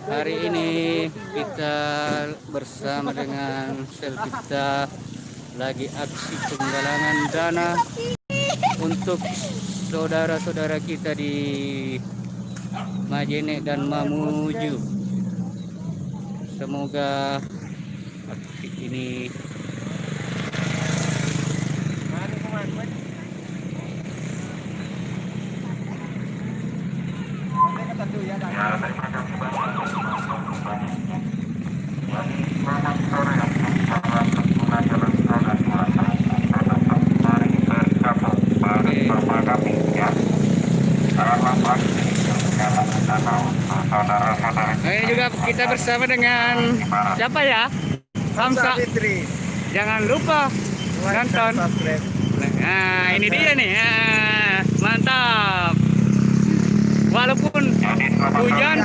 Hari ini kita bersama dengan Selvita lagi aksi penggalangan dana untuk saudara-saudara kita di Majene dan Mamuju. Semoga aksi ini ini juga kita bersama dengan siapa ya? Hamsa Fitri. Jangan lupa nonton. Nah, ini dia nih. Nah, mantap. Walaupun hujan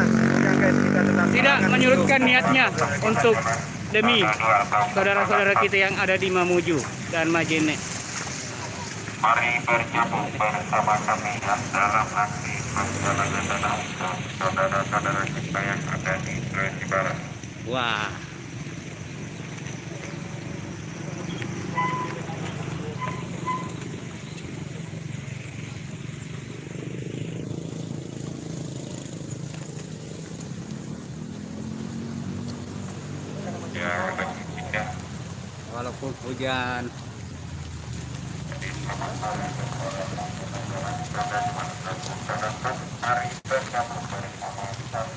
tidak menyurutkan niatnya untuk demi saudara-saudara kita yang ada di Mamuju dan Majene. Mari bergabung bersama kami dalam aksi penggalangan dana untuk saudara-saudara kita yang ada di Sulawesi Barat. Wah. Ya, Walaupun hujan. mari bergabung bersama kami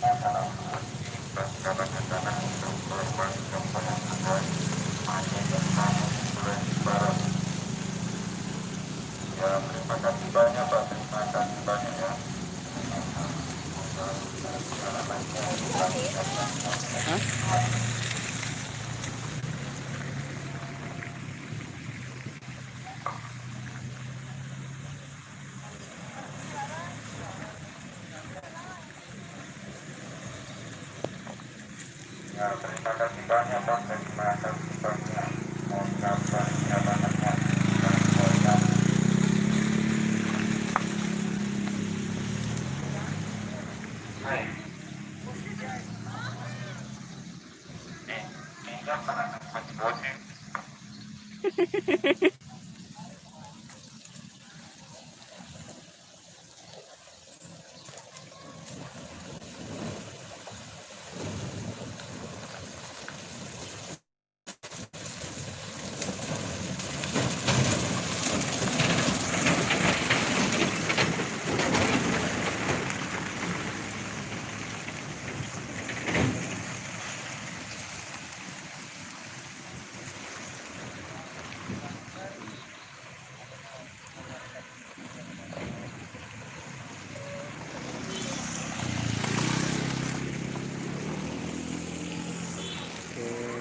dalam aksi penggalangan dana untuk korban gempa yang ada di Majene dan Sulawesi Barat. Ya, terima kasih banyak Pak, terima kasih banyak ya. Ya, terima kasih banyak Pak, terima kasih banyak. Mohon kabar ya banyaknya dan semuanya. Hai. Ini apa namanya? Bocil.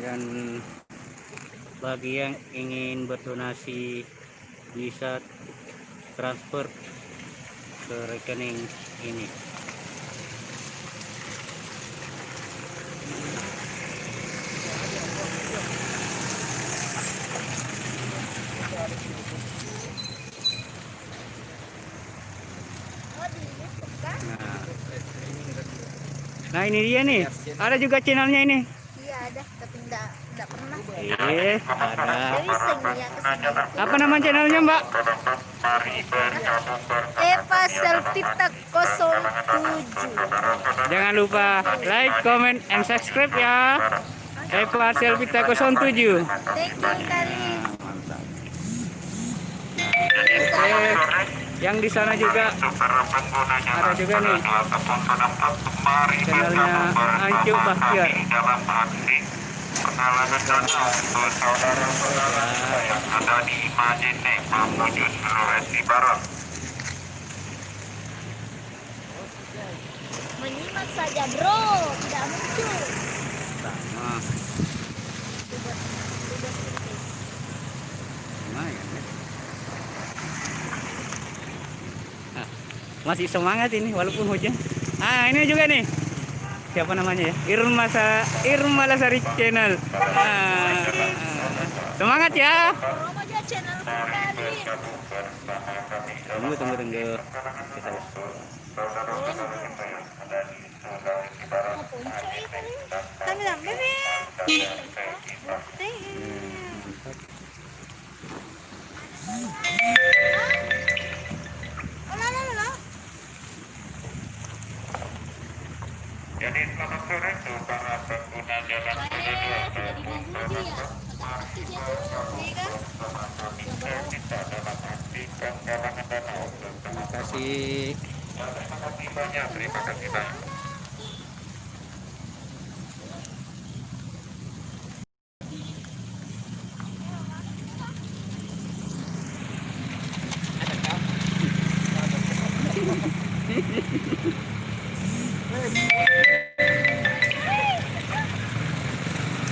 Dan bagi yang ingin berdonasi bisa transfer ke rekening ini. Nah ini dia nih, ada juga channelnya ini. Iya ada, tapi enggak pernah. Ada. Jadi sering ya kesini. Apa nama channelnya Mbak? Eva Selvita 07. Jangan lupa like, comment, and subscribe ya. Eva Selvita 07. Thank you kali. Yang di sana juga ada juga nih channelnya Ancu Bahtiar. Dalam aksi penggalangan dana untuk saudara-saudara kita yang ada di Majene, Mamuju, Sulawesi Barat. Menyimak saja bro, tidak muncul. Sama. Lumayan ya. Nah, masih semangat ini walaupun hujan. Ah ini juga nih. Siapa namanya ya? Irma Lasari Channel. Semangat ya. Promo aja channel kali. Tunggu. Mau Mantap. Jadi selamat sore untuk para pengguna jalan roda 2 kita dalam arti penggalangan dana untuk Terima kasih. terima kasih banyak, terima kasih banyak.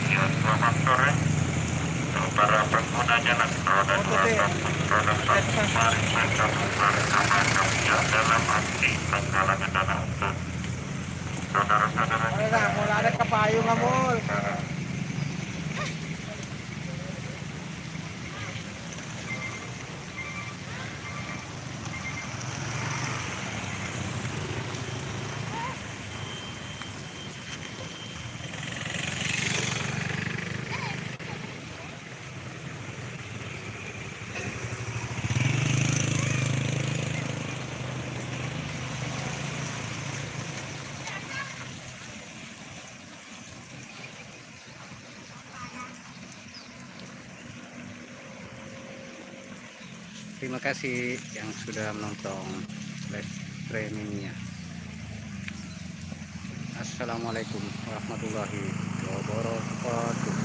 Ya, selamat sore untuk para pengguna jalan roda 2 kampus roda 1. Mari kita bersama kerja dalam aksi penggalangan dana untuk saudara-saudara kita. Wala ada kapayong amol. Terima kasih yang sudah menonton live streamingnya. Assalamualaikum warahmatullahi wabarakatuh.